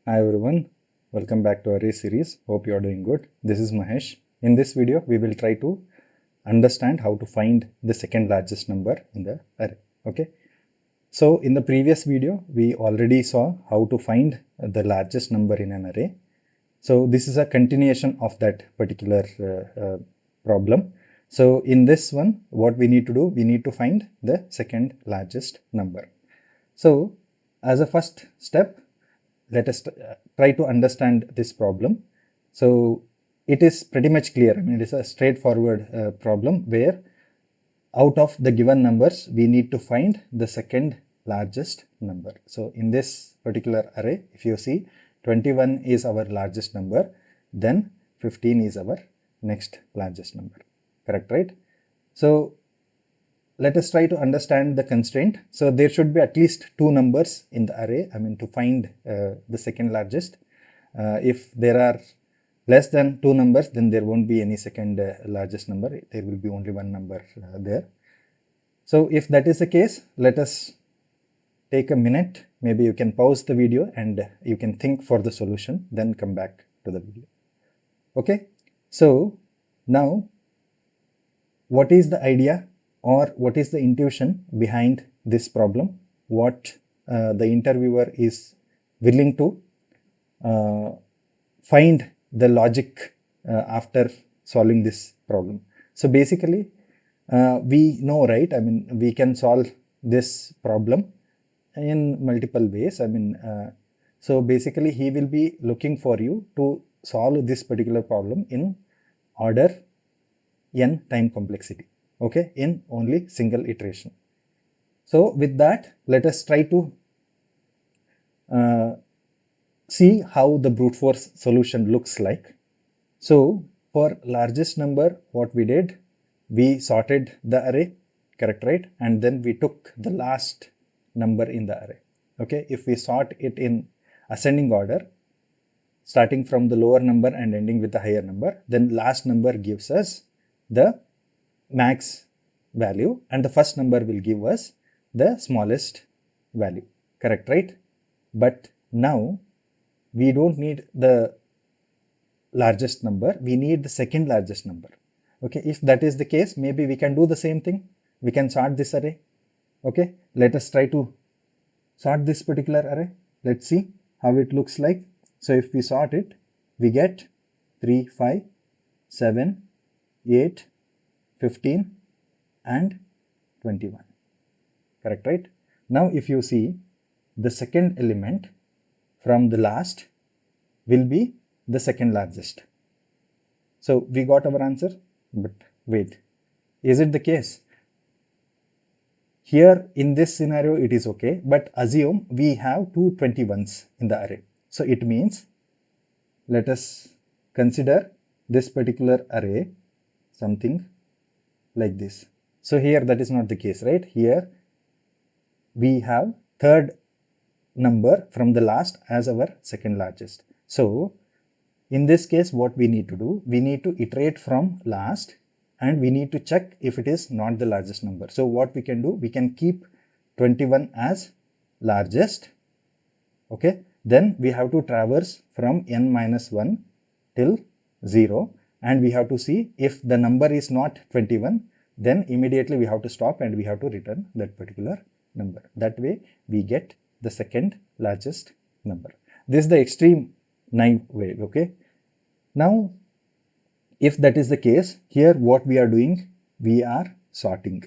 Hi everyone, welcome back to Array series. Hope you are doing good. This is Mahesh. In this video, we will try to understand how to find the second largest number in the array. Okay. So in the previous video, we already saw how to find the largest number in an array. So this is a continuation of that particular problem. So in this one, what we need to do, we need to find the second largest number. So as a first step, let us try to understand this problem. So it is pretty much clear. I mean, it is a straightforward problem where out of the given numbers, we need to find the second largest number. So in this particular array, if you see 21 is our largest number, then 15 is our next largest number. Correct, right? So let us try to understand the constraint. So there should be at least two numbers in the array, I mean to find the second largest. If there are less than two numbers, then there won't be any second largest number. There will be only one number there. So if that is the case, let us take a minute. Maybe you can pause the video and you can think for the solution, then come back to the video. Okay. So now what is the idea? Or what is the intuition behind this problem? What the interviewer is willing to find the logic after solving this problem. So basically, we know, right? I mean, we can solve this problem in multiple ways. I mean, so basically, he will be looking for you to solve this particular problem in order n time complexity. Okay, in only single iteration. So with that, let us try to see how the brute force solution looks like. So for largest number, what we did, we sorted the array, correct, right? And then we took the last number in the array. Okay, if we sort it in ascending order, starting from the lower number and ending with the higher number, then last number gives us the max value and the first number will give us the smallest value. Correct, right? But now we don't need the largest number. We need the second largest number. Okay, if that is the case, maybe we can do the same thing. We can sort this array. Okay, let us try to sort this particular array. Let's see how it looks like. So if we sort it, we get 3, 5, 7, 8, 15 and 21. Correct, right? Now if you see, the second element from the last will be the second largest. So we got our answer, but wait, is it the case? Here in this scenario it is okay, but assume we have two 21s in the array. So it means, let us consider this particular array something like this. So here that is not the case, right? Here we have third number from the last as our second largest. So in this case, what we need to do, we need to iterate from last and we need to check if it is not the largest number. So what we can do, we can keep 21 as largest. Okay. Then we have to traverse from n minus 1 till 0 and we have to see if the number is not 21, then immediately we have to stop and we have to return that particular number. That way we get the second largest number. This is the extreme naive way. Okay. Now, if that is the case, here what we are doing, we are sorting.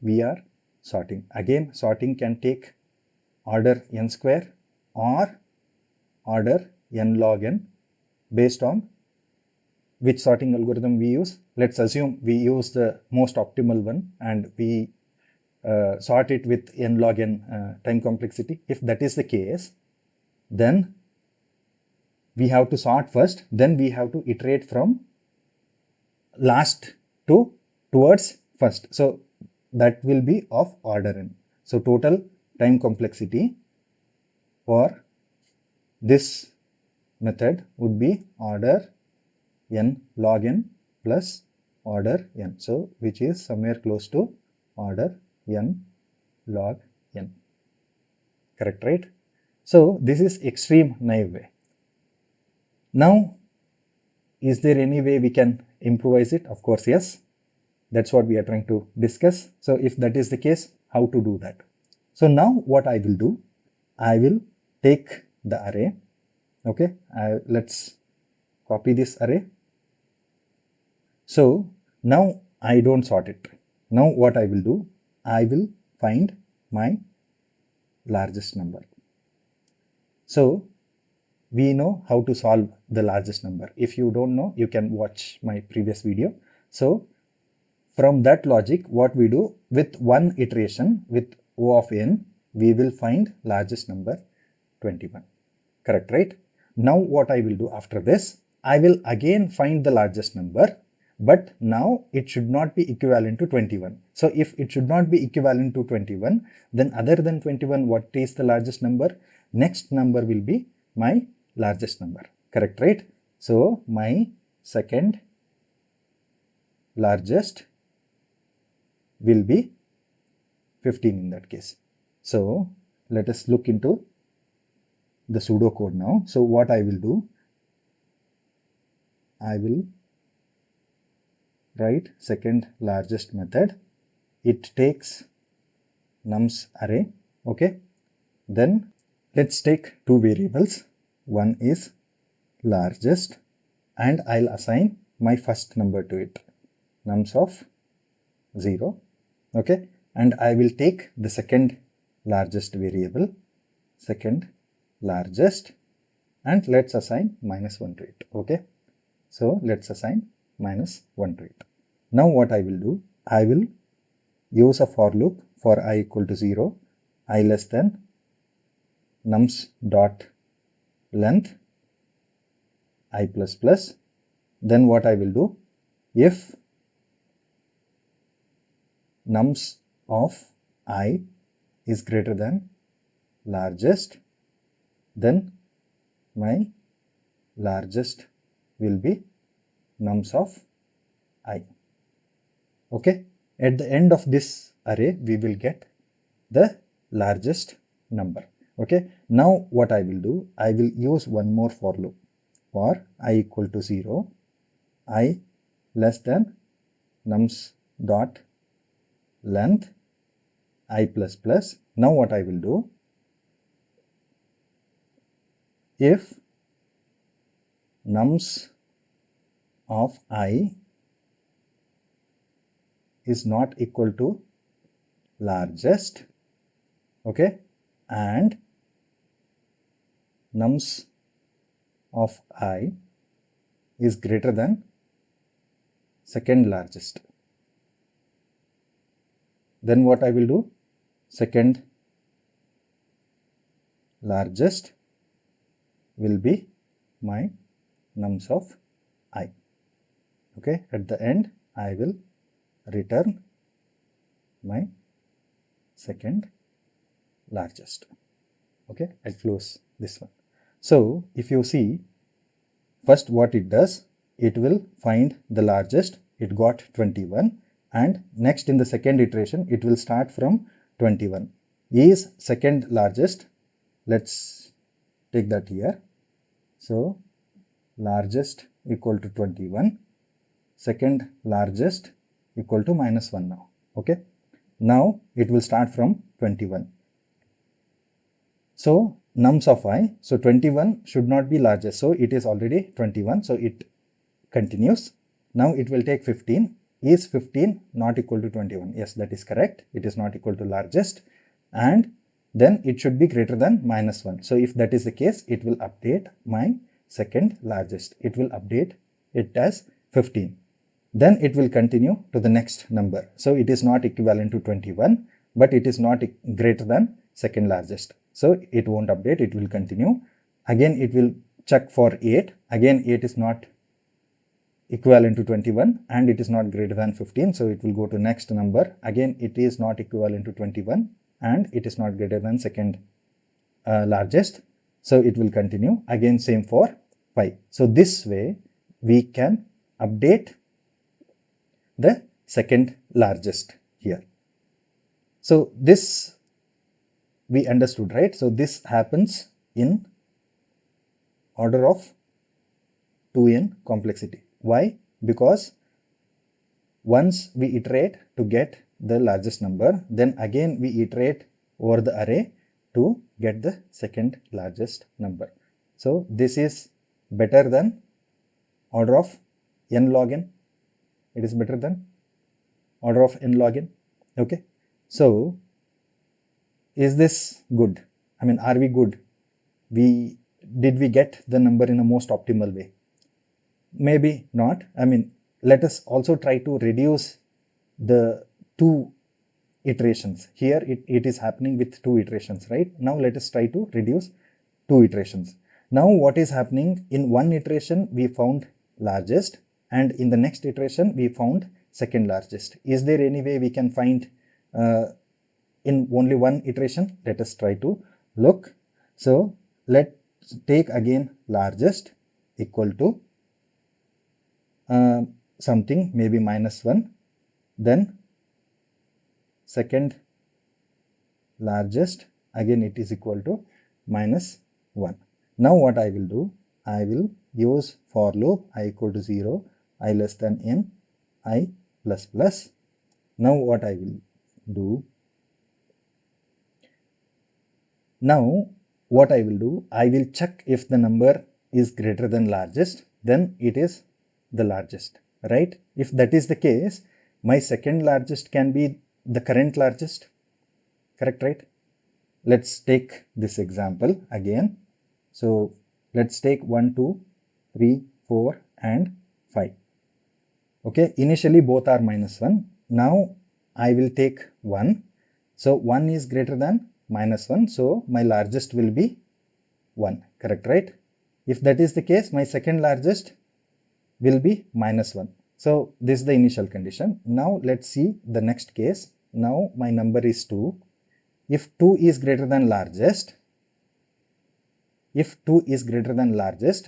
We are sorting. Again, sorting can take order n square or order n log n based on which sorting algorithm we use. Let's assume we use the most optimal one and we sort it with n log n time complexity. If that is the case, then we have to sort first, then we have to iterate from last to towards first. So that will be of order n. So total time complexity for this method would be order n log n plus order n. So which is somewhere close to order n log n. Correct, right? So this is extreme naive way. Now, is there any way we can improvise it? Of course, yes. That's what we are trying to discuss. So if that is the case, how to do that? So now what I will do, I will take the array. Okay, let's copy this array. So now I don't sort it. Now what I will do, I will find my largest number. So we know how to solve the largest number. If you don't know, you can watch my previous video. So from that logic, what we do, with one iteration with O of n, we will find largest number 21. Correct, right? Now what I will do after this, I will again find the largest number, but now it should not be equivalent to 21. So if it should not be equivalent to 21, then other than 21, what is the largest number? Next number will be my largest number. Correct, right? So my second largest will be 15 in that case. So let us look into the pseudocode now. So what I will do, I will write second largest method. It takes nums array. Okay. Then let's take two variables. One is largest and I'll assign my first number to it, nums of 0. Okay. And I will take the second largest variable, second largest, and let's assign -1 to it. Okay. So let's assign -1 to it. Now what I will do, I will use a for loop for I equal to 0, I less than nums dot length I plus plus. Then what I will do, if nums of I is greater than largest, then my largest will be nums of I. Okay. At the end of this array, we will get the largest number. Okay. Now what I will do, I will use one more for loop for I equal to 0, I less than nums dot length I plus plus. Now what I will do, if nums of I is not equal to largest, okay, and nums of I is greater than second largest, then what I will do, second largest will be my nums of I. Okay, at the end I will return my second largest. Okay, I'll close this one. So if you see, first what it does, it will find the largest, it got 21, and next in the second iteration it will start from 21. Is second largest, let's take that here. So largest equal to 21, second largest equal to -1 now. Okay. Now it will start from 21. So nums of I, so 21 should not be largest. So it is already 21. So it continues. Now it will take 15. Is 15 not equal to 21? Yes, that is correct. It is not equal to largest. And then it should be greater than -1. So if that is the case, it will update my second largest. It will update it as 15. Then it will continue to the next number. So it is not equivalent to 21, but it is not greater than second largest. So it won't update, it will continue. Again, it will check for 8. Again, 8 is not equivalent to 21 and it is not greater than 15. So it will go to next number. Again, it is not equivalent to 21 and it is not greater than second largest. So it will continue. Again, same for 5. So this way we can update the second largest here. So this we understood, right? So this happens in order of 2n complexity. Why? Because once we iterate to get the largest number, then again we iterate over the array to get the second largest number. So this is better than order of n log n. It is better than order of n log n. Okay. So is this good? I mean, are we good? Did we get the number in a most optimal way? Maybe not. I mean, let us also try to reduce the two iterations. Here it is happening with two iterations, right? Now let us try to reduce two iterations. Now what is happening? In one iteration we found largest, and in the next iteration we found second largest. Is there any way we can find in only one iteration? Let us try to look. So let's take again largest equal to something, maybe -1, then second largest, again it is equal to -1. Now what I will do, I will use for loop I equal to 0, I less than n, I plus plus. Now what I will do, I will check if the number is greater than largest, then it is the largest, right? If that is the case, my second largest can be the current largest, correct, right? Let's take this example again. So let's take 1, 2, 3, 4 and 5. Okay, initially both are -1. Now I will take 1. So 1 is greater than -1. So my largest will be 1, correct, right? If that is the case, my second largest will be -1. So this is the initial condition. Now let's see the next case. Now my number is 2. If 2 is greater than largest,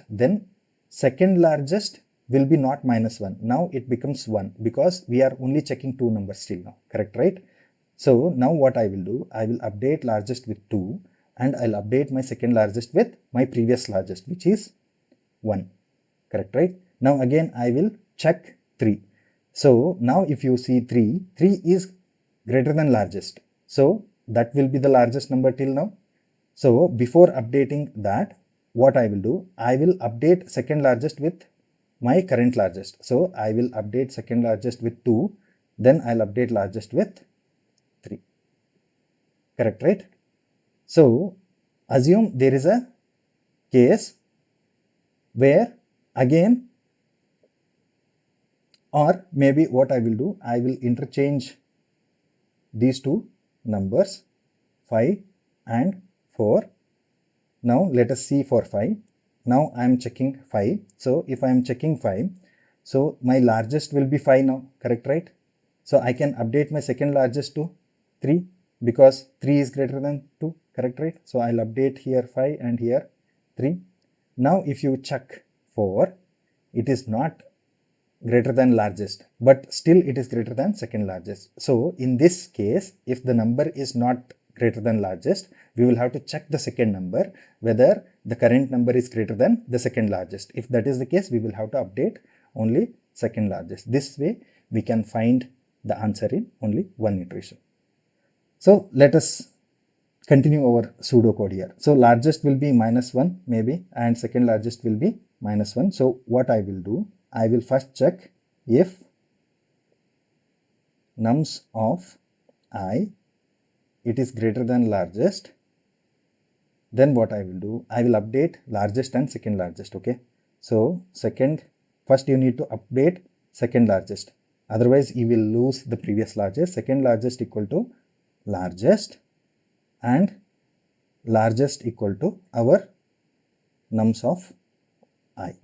then second largest will be not -1. Now it becomes 1 because we are only checking two numbers still now, correct, right? So now what I will do, I will update largest with 2 and I'll update my second largest with my previous largest, which is 1, correct, right? Now again I will check 3. So now if you see 3 is greater than largest. So that will be the largest number till now. So before updating that, what I will do, I will update second largest with my current largest. So I will update second largest with 2, then I'll update largest with 3. Correct, right? So assume there is a case where again, or maybe what I will do, I will interchange these two numbers 5 and 4. Now let us see for 5. Now I am checking 5. So if I am checking 5, so my largest will be 5 now, correct, right? So I can update my second largest to 3 because 3 is greater than 2, correct, right? So I'll update here 5 and here 3. Now if you check 4, it is not greater than largest, but still it is greater than second largest. So in this case, if the number is not greater than largest, we will have to check the second number whether the current number is greater than the second largest. If that is the case, we will have to update only second largest. This way we can find the answer in only one iteration. So let us continue our pseudocode here. So largest will be -1 maybe and second largest will be -1. So what I will do, I will first check if nums of I it is greater than largest, then what I will do, I will update largest and second largest. Okay, so first you need to update second largest, otherwise you will lose the previous largest. Second largest equal to largest and largest equal to our nums of I.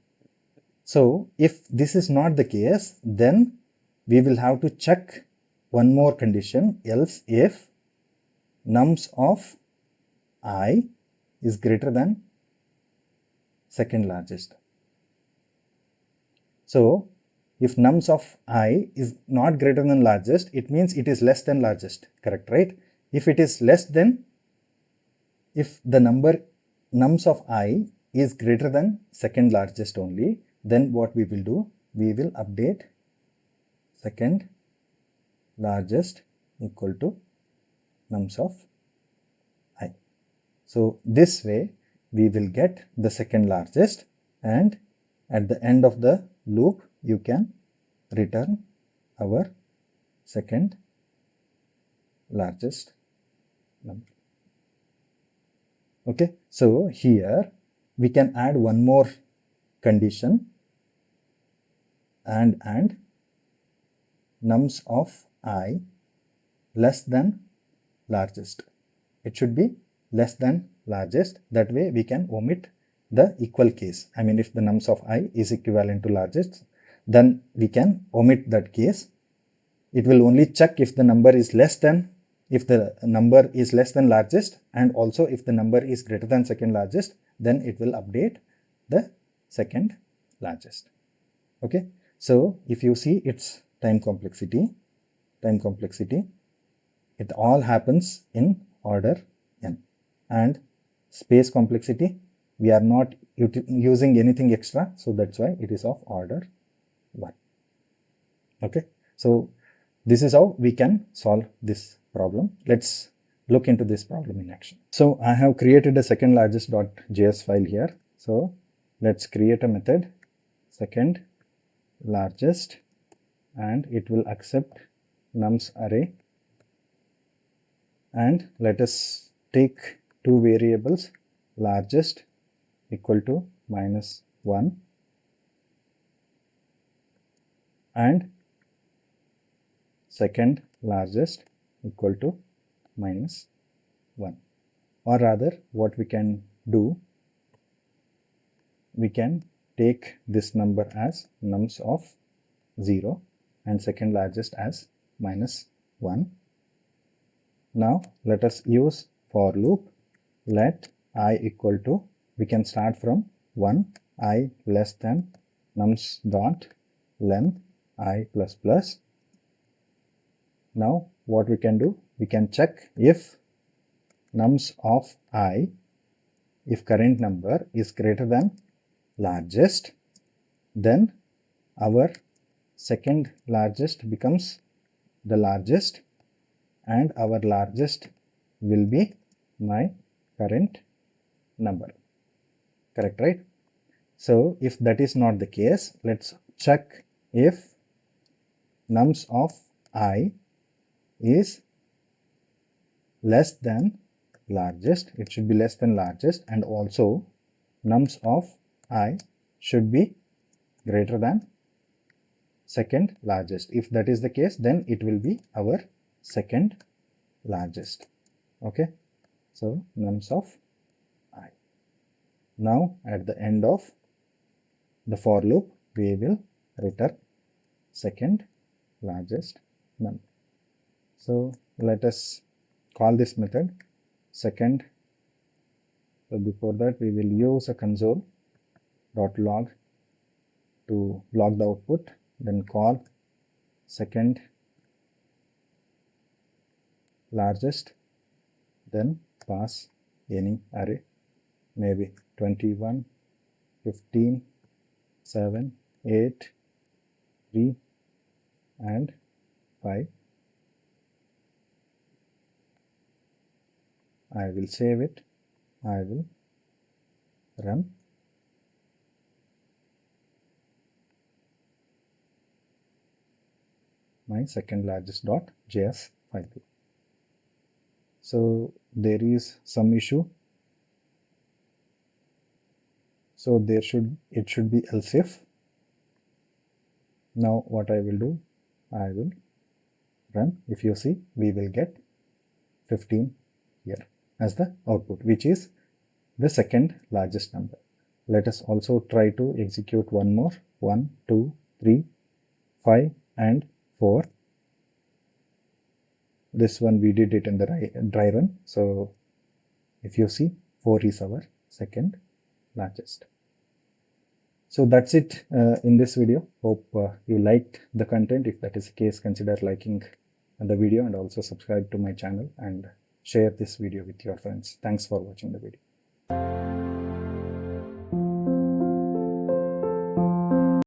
So if this is not the case, then we will have to check one more condition, else if nums of I is greater than second largest. So if nums of I is not greater than largest, it means it is less than largest, correct, right? If it is less than, if the number nums of I is greater than second largest only, then what we will do, we will update second largest equal to nums of I. So this way we will get the second largest, and at the end of the loop you can return our second largest number. Okay, so here we can add one more condition and nums of I less than largest. It should be less than largest. That way we can omit the equal case. I mean, if the nums of I is equivalent to largest, then we can omit that case. It will only check if the number is less than largest, and also if the number is greater than second largest, then it will update the second largest. Okay, so if you see its time complexity, it all happens in order n, and space complexity, we are not using anything extra, so that's why it is of order 1. Okay, so this is how we can solve this problem. Let's look into this problem in action. So I have created a second largest.js file here. So let's create a method second largest, and it will accept nums array, and let us take two variables, largest equal to -1 and second largest equal to -1. Or rather, what we can do, we can take this number as nums of 0 and second largest as -1. Now let us use for loop. Let I equal to, we can start from 1, I less than nums dot length I plus plus. Now what we can do, we can check if nums of I, if current number is greater than largest, then our second largest becomes the largest, and our largest will be my current number. Correct, right? So if that is not the case, let's check if nums of I is less than largest. It should be less than largest, and also nums of I should be greater than second largest. If that is the case, then it will be our second largest. Okay, so nums of I. Now at the end of the for loop, we will return second largest number. So let us call this method second. So before that, we will use a console.log to log the output, then call second largest, then pass any array, maybe 21, 15, 7, 8, 3 and 5. I will save it. I will run. My second largest.js file. So there is some issue. So it should be else if. Now what I will do, I will run. If you see, we will get 15 here as the output, which is the second largest number. Let us also try to execute one more. 1, 2, 3, 5 and 4. This one we did it in the dry run. So if you see, 4 is our second largest. So that's it in this video. Hope you liked the content. If that is the case, consider liking the video and also subscribe to my channel and share this video with your friends. Thanks for watching the video.